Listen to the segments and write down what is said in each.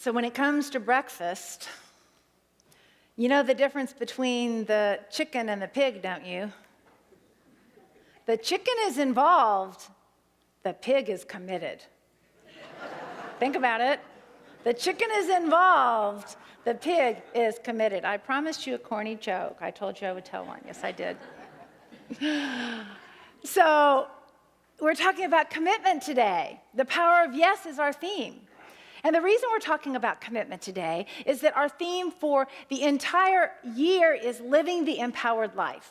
So when it comes to breakfast, you know the difference between the chicken and the pig, don't you? The chicken is involved, the pig is committed. Think about it. The chicken is involved, the pig is committed. I promised you a corny joke. I told you I would tell one. Yes, I did. So we're talking about commitment today. The power of yes is our theme. And the reason we're talking about commitment today is that our theme for the entire year is living the empowered life.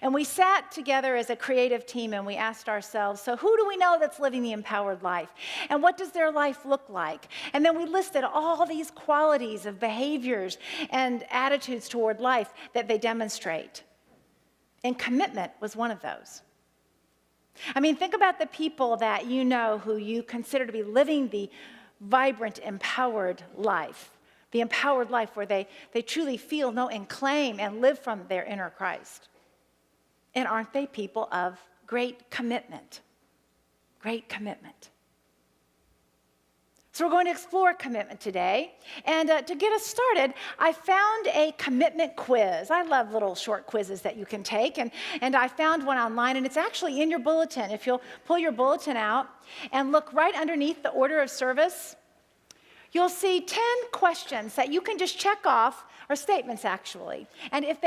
And we sat together as a creative team and we asked ourselves, so who do we know that's living the empowered life? And what does their life look like? And then we listed all these qualities of behaviors and attitudes toward life that they demonstrate. And commitment was one of those. I mean, think about the people that you know who you consider to be living the vibrant, empowered life. The empowered life where they truly feel, know, and claim and live from their inner Christ. And aren't they people of great commitment? Great commitment. So we're going to explore commitment today. And to get us started, I found a commitment quiz. I love little short quizzes that you can take. And I found one online, and it's actually in your bulletin. If you'll pull your bulletin out and look right underneath the order of service, you'll see 10 questions that you can just check off, or statements actually. And if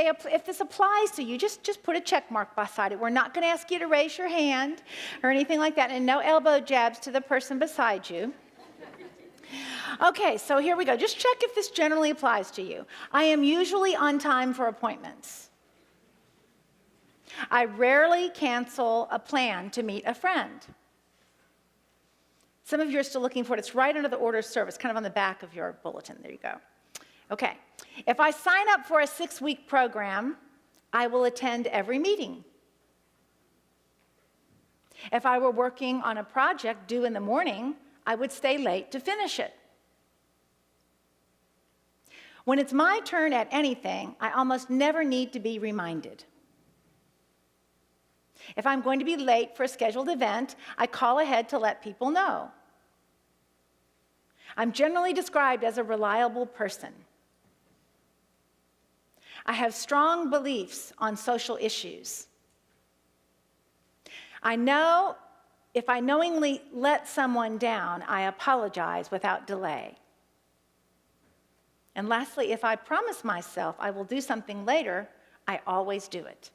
this applies to you, just put a check mark beside it. We're not going to ask you to raise your hand or anything like that, and no elbow jabs to the person beside you. Okay, so here we go. Just check if this generally applies to you. I am usually on time for appointments. I rarely cancel a plan to meet a friend. Some of you are still looking for it. It's right under the order of service, kind of on the back of your bulletin. There you go. Okay. If I sign up for a 6-week program, I will attend every meeting. If I were working on a project due in the morning, I would stay late to finish it. When it's my turn at anything, I almost never need to be reminded. If I'm going to be late for a scheduled event, I call ahead to let people know. I'm generally described as a reliable person. I have strong beliefs on social issues. I know if I knowingly let someone down, I apologize without delay. And lastly, if I promise myself I will do something later, I always do it.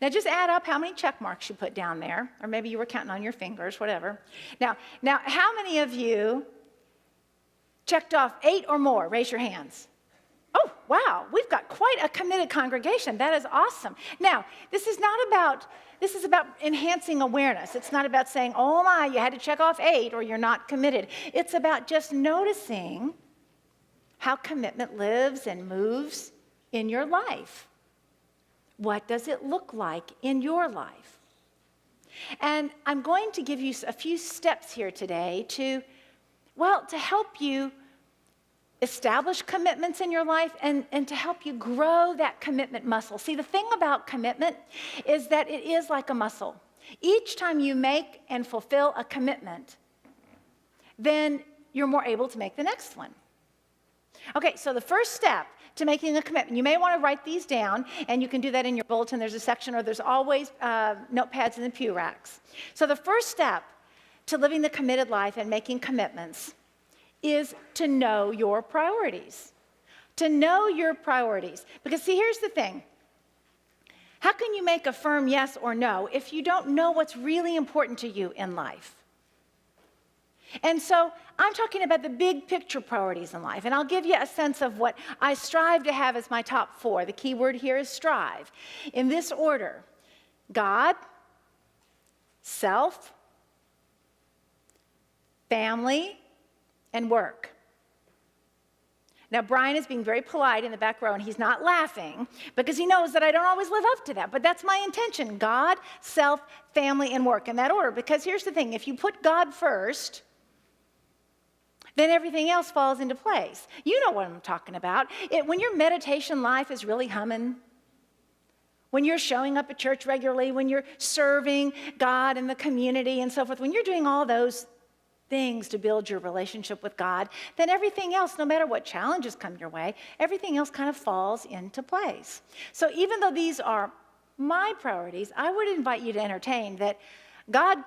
Now just add up how many check marks you put down there, or maybe you were counting on your fingers, whatever. Now how many of you checked off 8 or more? Raise your hands. Oh, wow, we've got quite a committed congregation. That is awesome. Now, this is about enhancing awareness. It's not about saying, oh my, you had to check off 8 or you're not committed. It's about just noticing how commitment lives and moves in your life. What does it look like in your life? And I'm going to give you a few steps here today to help you establish commitments in your life and to help you grow that commitment muscle. See, the thing about commitment is that it is like a muscle. Each time you make and fulfill a commitment, then you're more able to make the next one. Okay, so the first step to making a commitment, you may want to write these down, and you can do that in your bulletin. There's a section, or there's always notepads in the pew racks. So the first step to living the committed life and making commitments is to know your priorities. To know your priorities. Because see, here's the thing. How can you make a firm yes or no if you don't know what's really important to you in life? And so I'm talking about the big picture priorities in life, and I'll give you a sense of what I strive to have as my top 4. The key word here is strive. In this order: God, self, family, and work. Now, Brian is being very polite in the back row, and he's not laughing because he knows that I don't always live up to that. But that's my intention: God, self, family, and work, in that order. Because here's the thing: if you put God first, then everything else falls into place. You know what I'm talking about. When your meditation life is really humming, when you're showing up at church regularly, when you're serving God and the community and so forth, when you're doing all those things to build your relationship with God, then everything else, no matter what challenges come your way, everything else kind of falls into place. So even though these are my priorities, I would invite you to entertain that God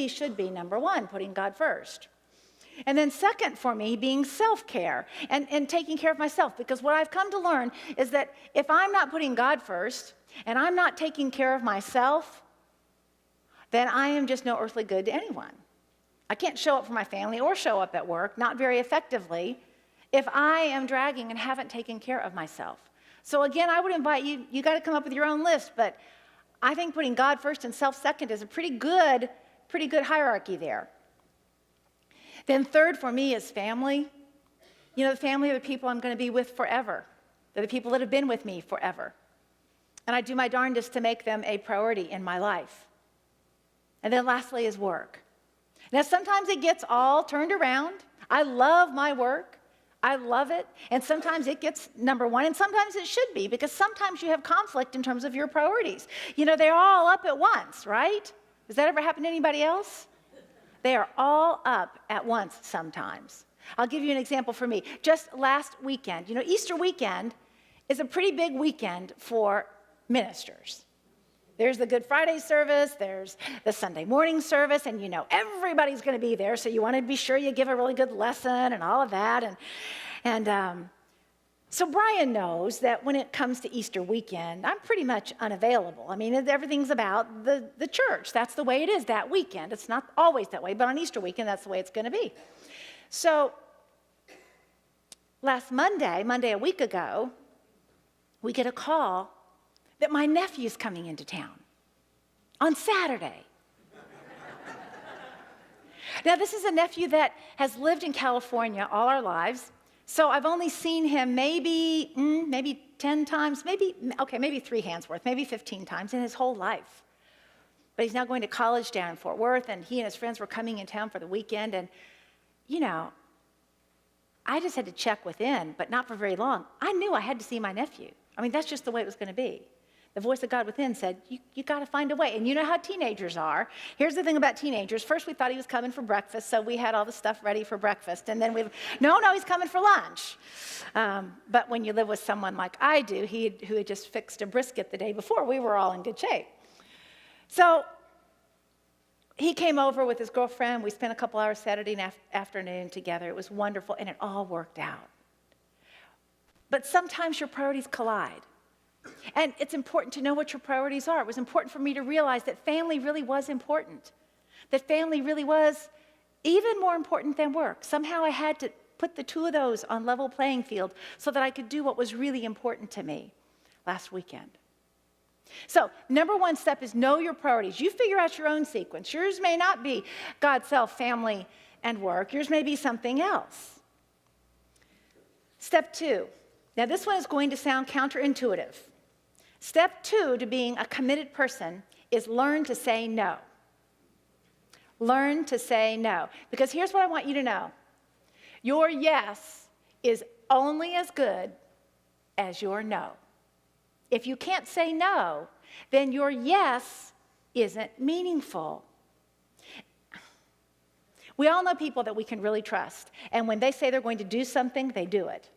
should be number one, putting God first. And then second for me, being self-care and taking care of myself. Because what I've come to learn is that if I'm not putting God first and I'm not taking care of myself, then I am just no earthly good to anyone. I can't show up for my family or show up at work, not very effectively, if I am dragging and haven't taken care of myself. So again, I would invite you, you got to come up with your own list, but I think putting God first and self second is a pretty good hierarchy there. Then third for me is family. You know, the family are the people I'm going to be with forever. They're the people that have been with me forever. And I do my darndest to make them a priority in my life. And then lastly is work. Now, sometimes it gets all turned around. I love my work. I love it. And sometimes it gets number one, and sometimes it should be, because sometimes you have conflict in terms of your priorities. You know, they're all up at once, right? Does that ever happen to anybody else? They are all up at once sometimes. I'll give you an example for me. Just last weekend, you know, Easter weekend is a pretty big weekend for ministers. There's the Good Friday service, there's the Sunday morning service, and you know everybody's going to be there, so you want to be sure you give a really good lesson and all of that. So Brian knows that when it comes to Easter weekend, I'm pretty much unavailable. I mean, everything's about the church. That's the way it is that weekend. It's not always that way, but on Easter weekend, that's the way it's going to be. So last Monday a week ago, we get a call that my nephew's coming into town on Saturday. Now, this is a nephew that has lived in California all our lives. So I've only seen him maybe 10 times, maybe 3 hands worth, maybe 15 times in his whole life. But he's now going to college down in Fort Worth, and he and his friends were coming in town for the weekend. And, you know, I just had to check within, but not for very long. I knew I had to see my nephew. I mean, that's just the way it was going to be. The voice of God within said, you got to find a way. And you know how teenagers are. Here's the thing about teenagers. First, we thought he was coming for breakfast, so we had all the stuff ready for breakfast. And then no, he's coming for lunch. But when you live with someone like I do, who had just fixed a brisket the day before, we were all in good shape. So he came over with his girlfriend. We spent a couple hours Saturday afternoon together. It was wonderful, and it all worked out. But sometimes your priorities collide. And it's important to know what your priorities are. It was important for me to realize that family really was important, that family really was even more important than work. Somehow I had to put the two of those on level playing field so that I could do what was really important to me last weekend. So, number one step is know your priorities. You figure out your own sequence. Yours may not be God, self, family, and work. Yours may be something else. Step 2. Now, this one is going to sound counterintuitive. Step 2 to being a committed person is learn to say no. Learn to say no. Because here's what I want you to know. Your yes is only as good as your no. If you can't say no, then your yes isn't meaningful. We all know people that we can really trust. And when they say they're going to do something, they do it.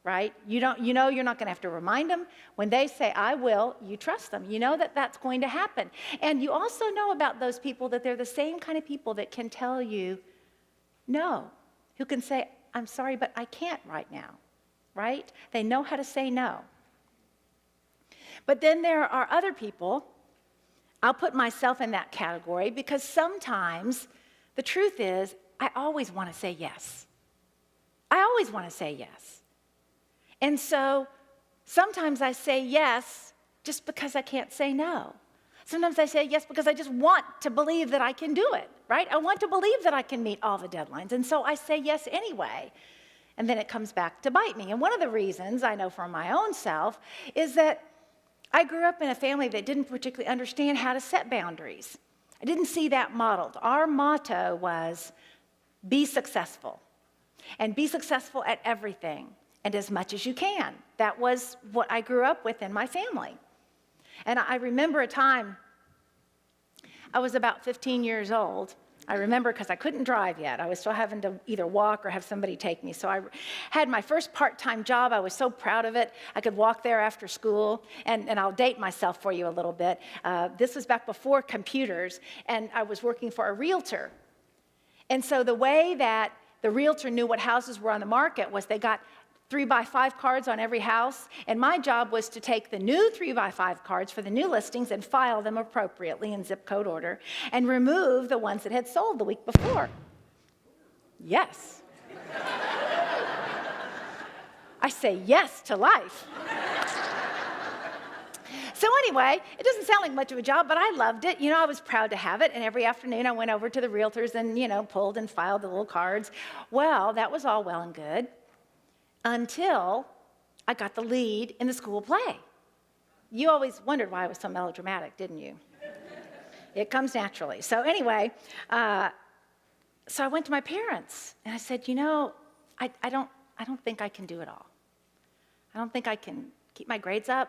Right? You know you're not going to have to remind them. When they say, I will, you trust them. You know that that's going to happen. And you also know about those people that they're the same kind of people that can tell you no, who can say, I'm sorry, but I can't right now. Right? They know how to say no. But then there are other people, I'll put myself in that category, because sometimes the truth is, I always want to say yes. I always want to say yes. And so sometimes I say yes just because I can't say no. Sometimes I say yes because I just want to believe that I can do it, right? I want to believe that I can meet all the deadlines. And so I say yes anyway. And then it comes back to bite me. And one of the reasons I know from my own self is that I grew up in a family that didn't particularly understand how to set boundaries. I didn't see that modeled. Our motto was, be successful. And be successful at everything. And as much as you can. That was what I grew up with in my family. And I remember a time, I was about 15 years old, I remember because I couldn't drive yet. I was still having to either walk or have somebody take me. So I had my first part-time job. I was so proud of it. I could walk there after school. And I'll date myself for you a little bit. This was back before computers, and I was working for a realtor. And so the way that the realtor knew what houses were on the market was they got 3x5 cards on every house, and my job was to take the new 3x5 cards for the new listings and file them appropriately in zip code order and remove the ones that had sold the week before. Yes. I say yes to life. So anyway, it doesn't sound like much of a job, but I loved it. I was proud to have it, and every afternoon I went over to the realtors and, pulled and filed the little cards. Well, that was all well and good. Until I got the lead in the school play. You always wondered why I was so melodramatic, didn't you? It comes naturally. So anyway, so I went to my parents and I said, I don't think I can do it all. I don't think I can keep my grades up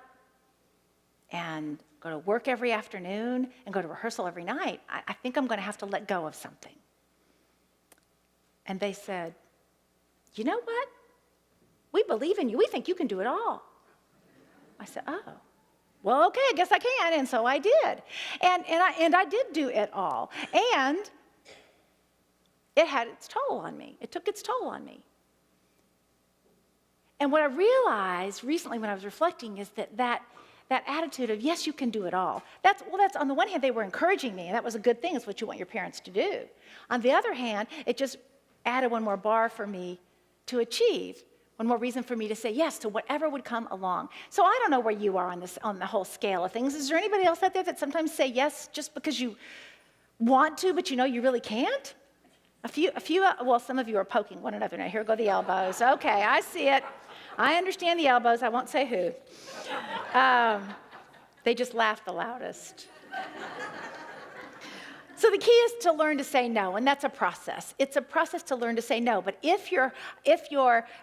and go to work every afternoon and go to rehearsal every night. I think I'm going to have to let go of something. And they said, you know what? We believe in you. We think you can do it all. I said, oh, well, okay, I guess I can. And so I did. And I did do it all. And it had its toll on me. It took its toll on me. And what I realized recently when I was reflecting is that attitude of, yes, you can do it all. That's on the one hand, they were encouraging me, and that was a good thing. It's what you want your parents to do. On the other hand, it just added one more bar for me to achieve. One more reason for me to say yes to whatever would come along. So I don't know where you are on the whole scale of things. Is there anybody else out there that sometimes say yes just because you want to, but you really can't? Well, some of you are poking one another now. Here go the elbows. Okay, I see it. I understand the elbows. I won't say who. They just laugh the loudest. So the key is to learn to say no, and that's a process. It's a process to learn to say no. But if your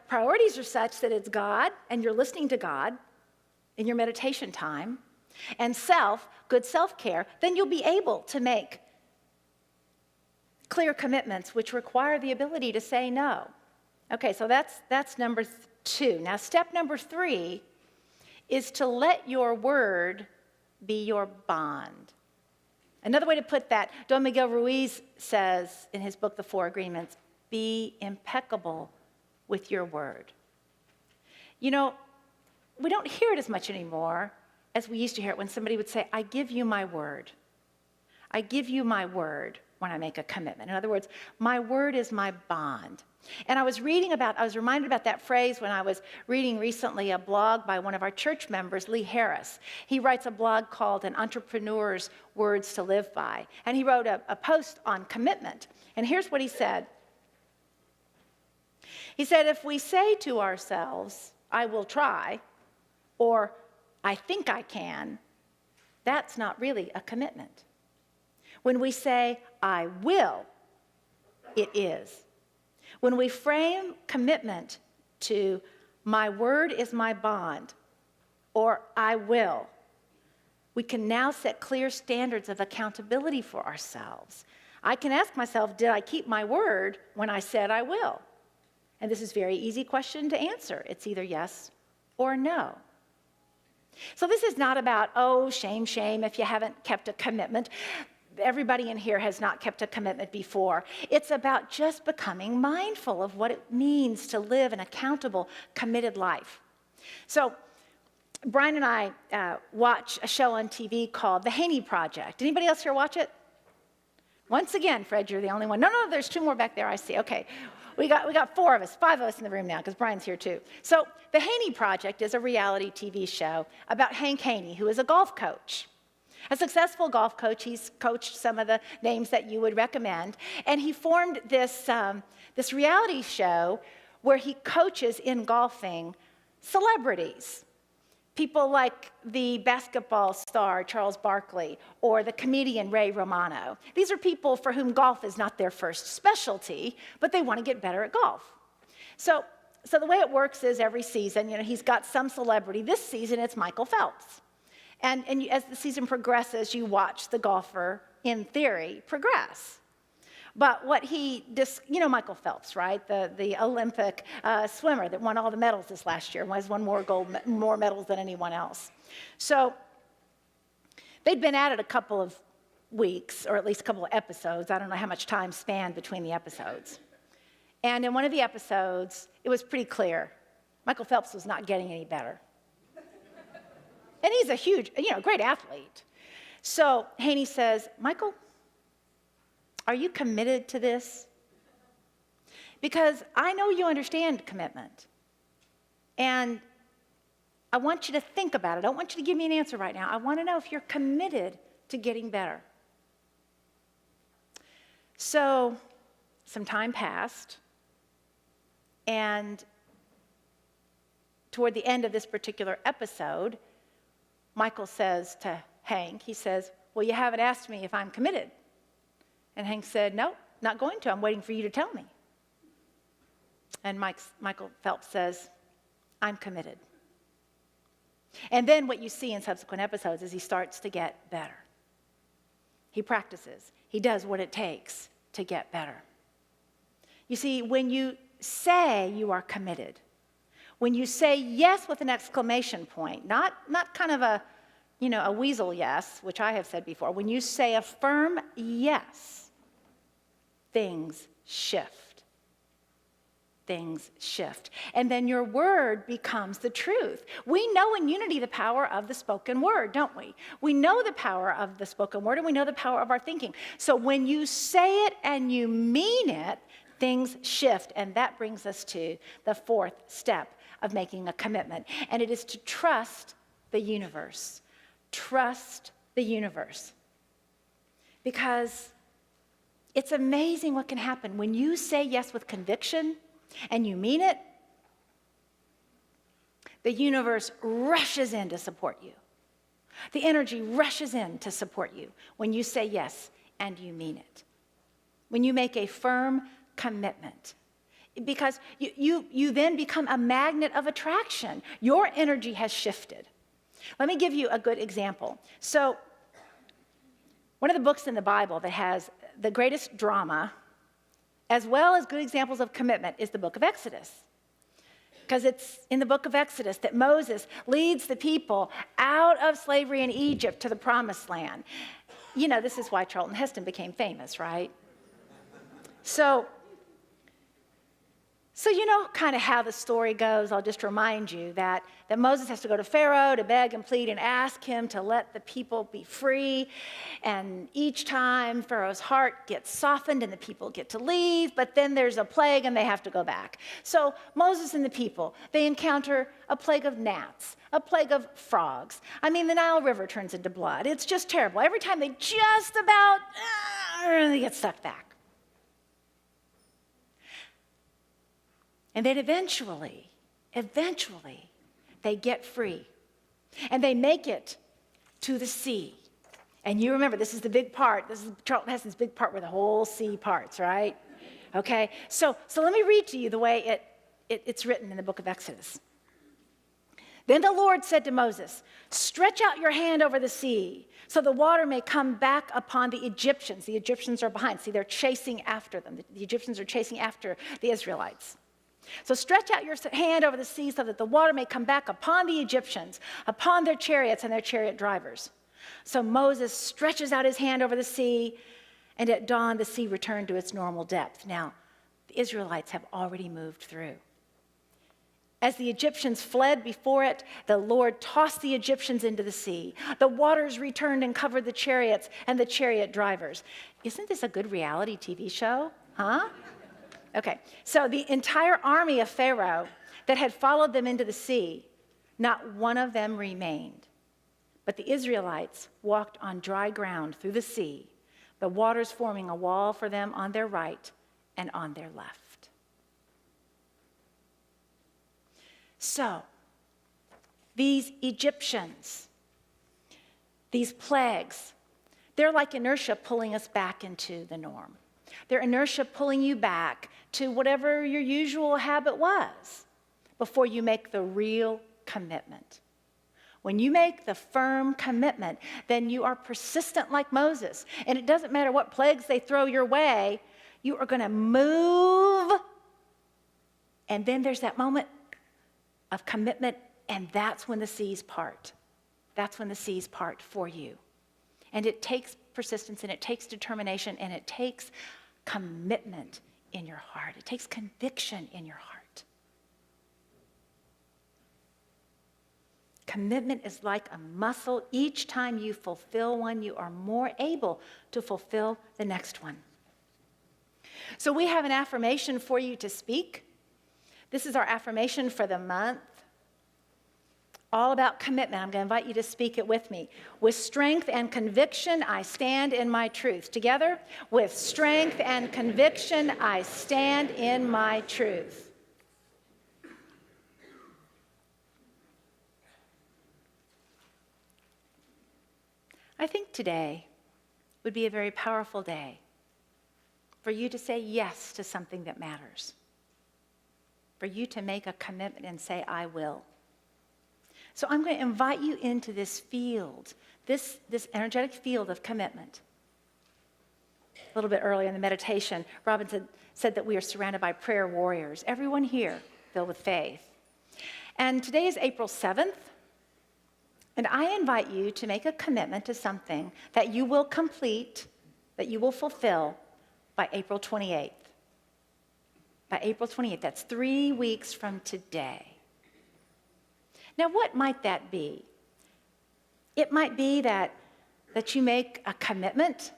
priorities are such that it's God, and you're listening to God in your meditation time, and good self-care, then you'll be able to make clear commitments which require the ability to say no. Okay, so that's number 2. Now, step number 3 is to let your word be your bond. Another way to put that, Don Miguel Ruiz says in his book, The Four Agreements, be impeccable with your word. We don't hear it as much anymore as we used to hear it when somebody would say, I give you my word. I give you my word when I make a commitment. In other words, my word is my bond. And I was reminded about that phrase when I was reading recently a blog by one of our church members, Lee Harris. He writes a blog called An Entrepreneur's Words to Live By. And he wrote a post on commitment. And here's what he said. He said, if we say to ourselves, I will try, or I think I can, that's not really a commitment. When we say, I will, it is. When we frame commitment to my word is my bond, or I will, we can now set clear standards of accountability for ourselves. I can ask myself, did I keep my word when I said I will? And this is a very easy question to answer. It's either yes or no. So this is not about, oh, shame, shame, if you haven't kept a commitment. Everybody in here has not kept a commitment before. It's about just becoming mindful of what it means to live an accountable, committed life. So Brian and I watch a show on TV called The Haney Project. Anybody else here watch it? Once again, Fred, you're the only one. No, there's 2 more back there, I see. Okay. We got 4 of us, 5 of us in the room now, because Brian's here too. So The Haney Project is a reality TV show about Hank Haney, who is a golf coach. A successful golf coach. He's coached some of the names that you would recommend. And he formed this reality show where he coaches in golfing celebrities. People like the basketball star Charles Barkley or the comedian Ray Romano. These are people for whom golf is not their first specialty, but they want to get better at golf. So the way it works is every season, he's got some celebrity. This season, it's Michael Phelps. And as the season progresses, you watch the golfer, in theory, progress. But what Michael Phelps, right? The Olympic swimmer that won all the medals this last year, has won more medals than anyone else. So they'd been at it a couple of weeks, or at least a couple of episodes. I don't know how much time spanned between the episodes. And in one of the episodes, it was pretty clear Michael Phelps was not getting any better. And he's a huge, great athlete. So Haney says, Michael, are you committed to this? Because I know you understand commitment. And I want you to think about it. I don't want you to give me an answer right now. I want to know if you're committed to getting better. So some time passed. And toward the end of this particular episode, Michael says to Hank, he says, well, you haven't asked me if I'm committed. And Hank said, no, not going to. I'm waiting for you to tell me. And Michael Phelps says, I'm committed. And then what you see in subsequent episodes is he starts to get better. He practices. He does what it takes to get better. You see, when you say you are committed, when you say yes with an exclamation point, not kind of a weasel yes, which I have said before, when you say a firm yes, things shift. Things shift. And then your word becomes the truth. We know in unity the power of the spoken word, don't we? We know the power of the spoken word, and we know the power of our thinking. So when you say it and you mean it, things shift. And that brings us to the fourth step of making a commitment. And it is to trust the universe. Trust the universe. Because it's amazing what can happen when you say yes with conviction and you mean it. The universe rushes in to support you. The energy rushes in to support you when you say yes and you mean it. When you make a firm commitment. Because you then become a magnet of attraction. Your energy has shifted. Let me give you a good example. So, one of the books in the Bible that has the greatest drama, as well as good examples of commitment, is the book of Exodus. Because it's in the book of Exodus that Moses leads the people out of slavery in Egypt to the promised land. This is why Charlton Heston became famous, right? So you know kind of how the story goes. I'll just remind you that Moses has to go to Pharaoh to beg and plead and ask him to let the people be free. And each time Pharaoh's heart gets softened and the people get to leave, but then there's a plague and they have to go back. So Moses and the people, they encounter a plague of gnats, a plague of frogs. The Nile River turns into blood. It's just terrible. Every time they just about, they get sucked back. And then eventually, they get free. And they make it to the sea. And you remember, this is the big part. This is Charlton Heston's big part where the whole sea parts, right? Okay, so let me read to you the way it's written in the book of Exodus. Then the Lord said to Moses, stretch out your hand over the sea, so the water may come back upon the Egyptians. The Egyptians are behind. See, they're chasing after them. The Egyptians are chasing after the Israelites. So stretch out your hand over the sea so that the water may come back upon the Egyptians, upon their chariots and their chariot drivers. So Moses stretches out his hand over the sea, and at dawn the sea returned to its normal depth. Now, the Israelites have already moved through. As the Egyptians fled before it, the Lord tossed the Egyptians into the sea. The waters returned and covered the chariots and the chariot drivers. Isn't this a good reality TV show? Huh? Okay, so the entire army of Pharaoh that had followed them into the sea, not one of them remained. But the Israelites walked on dry ground through the sea, the waters forming a wall for them on their right and on their left. So, these Egyptians, these plagues, they're like inertia pulling us back into the norm. They're inertia pulling you back to whatever your usual habit was before you make the real commitment. When you make the firm commitment, then you are persistent like Moses. And it doesn't matter what plagues they throw your way, You are going to move. And then there's that moment of commitment, and that's when the seas part. That's when the seas part for you. And it takes persistence, and it takes determination, and it takes commitment in your heart. It takes conviction in your heart. Commitment is like a muscle. Each time you fulfill one, you are more able to fulfill the next one. So we have an affirmation for you to speak. This is our affirmation for the month. All about commitment. I'm going to invite you to speak it with me. With strength and conviction, I stand in my truth. Together, with strength and conviction, I stand in my truth. I think today would be a very powerful day for you to say yes to something that matters. For you to make a commitment and say, I will. So I'm going to invite you into this field, this energetic field of commitment. A little bit earlier in the meditation, Robin said that we are surrounded by prayer warriors, everyone here filled with faith. And today is April 7th, and I invite you to make a commitment to something that you will complete, that you will fulfill by April 28th. By April 28th, that's 3 weeks from today. Now, what might that be? It might be that you make a commitment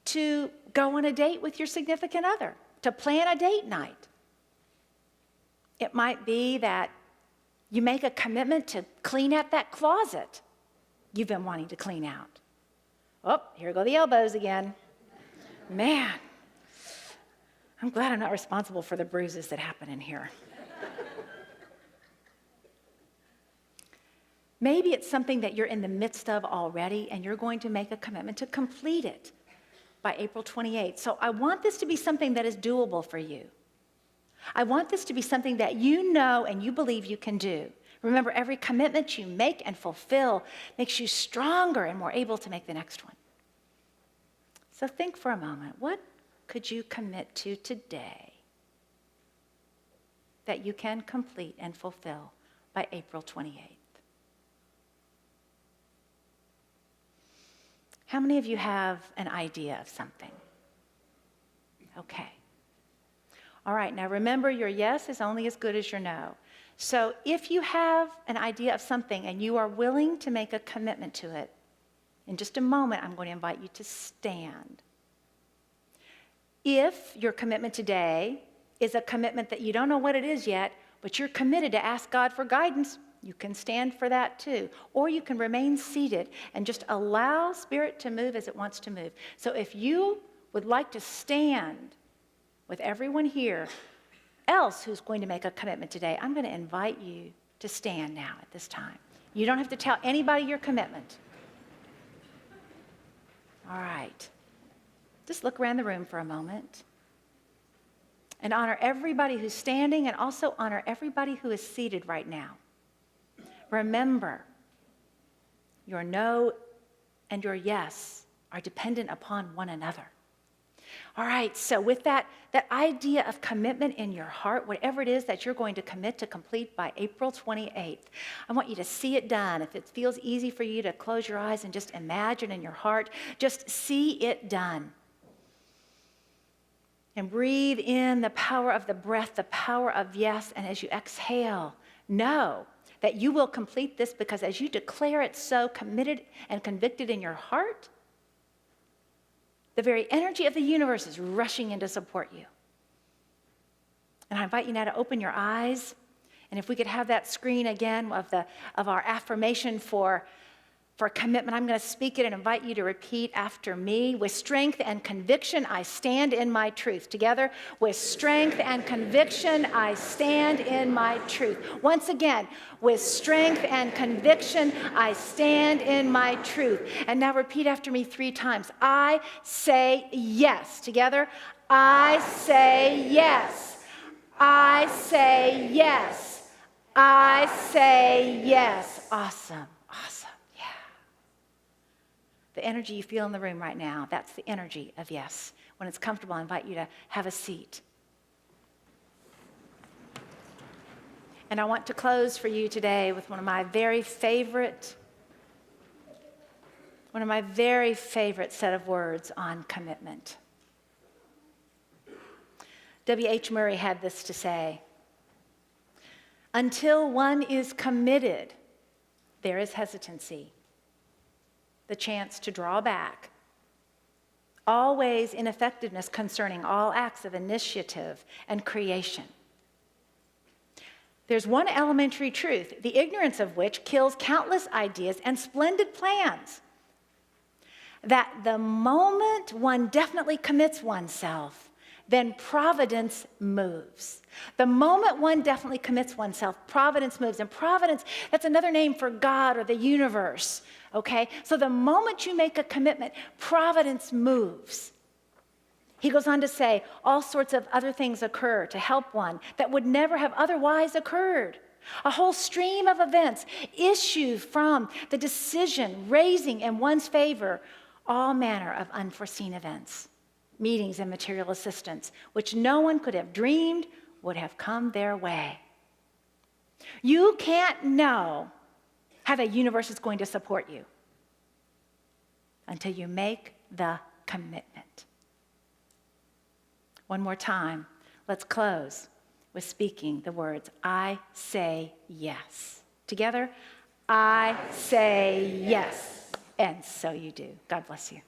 to go on a date with your significant other, to plan a date night. It might be that you make a commitment to clean out that closet you've been wanting to clean out. Oh, here go the elbows again. Man, I'm glad I'm not responsible for the bruises that happen in here. Maybe it's something that you're in the midst of already, and you're going to make a commitment to complete it by April 28th. So I want this to be something that is doable for you. I want this to be something that you know and you believe you can do. Remember, every commitment you make and fulfill makes you stronger and more able to make the next one. So think for a moment, what could you commit to today that you can complete and fulfill by April 28th? How many of you have an idea of something? Okay. All right, now remember, your yes is only as good as your no. So if you have an idea of something and you are willing to make a commitment to it, in just a moment, I'm going to invite you to stand. If your commitment today is a commitment that you don't know what it is yet, but you're committed to ask God for guidance, you can stand for that too. Or you can remain seated and just allow Spirit to move as it wants to move. So if you would like to stand with everyone here else who's going to make a commitment today, I'm going to invite you to stand now at this time. You don't have to tell anybody your commitment. All right. Just look around the room for a moment and honor everybody who's standing, and also honor everybody who is seated right now. Remember, your no and your yes are dependent upon one another. All right, so with that idea of commitment in your heart, whatever it is that you're going to commit to complete by April 28th, I want you to see it done. If it feels easy for you to close your eyes and just imagine in your heart, just see it done. And breathe in the power of the breath, the power of yes, and as you exhale, know that you will complete this, because as you declare it so, committed and convicted in your heart, the very energy of the universe is rushing in to support you. And I invite you now to open your eyes, and if we could have that screen again of our affirmation for commitment, I'm going to speak it and invite you to repeat after me. With strength and conviction, I stand in my truth. Together, with strength and conviction, I stand in my truth. Once again, with strength and conviction, I stand in my truth. And now repeat after me 3 times. I say yes. Together, I say yes. I say yes. I say yes. Awesome. Awesome. The energy you feel in the room right now, that's the energy of yes. When it's comfortable, I invite you to have a seat. And I want to close for you today with one of my very favorite set of words on commitment. W.H. Murray had this to say: until one is committed, there is hesitancy, the chance to draw back, always ineffectiveness concerning all acts of initiative and creation. There's one elementary truth, the ignorance of which kills countless ideas and splendid plans: that the moment one definitely commits oneself, then providence moves. The moment one definitely commits oneself, providence moves. And providence, that's another name for God or the universe, okay? So the moment you make a commitment, providence moves. He goes on to say, all sorts of other things occur to help one that would never have otherwise occurred. A whole stream of events issue from the decision raising in one's favor all manner of unforeseen events, meetings and material assistance, which no one could have dreamed would have come their way. You can't know how the universe is going to support you until you make the commitment. One more time, let's close with speaking the words, I say yes. Together, I say yes. And so you do. God bless you.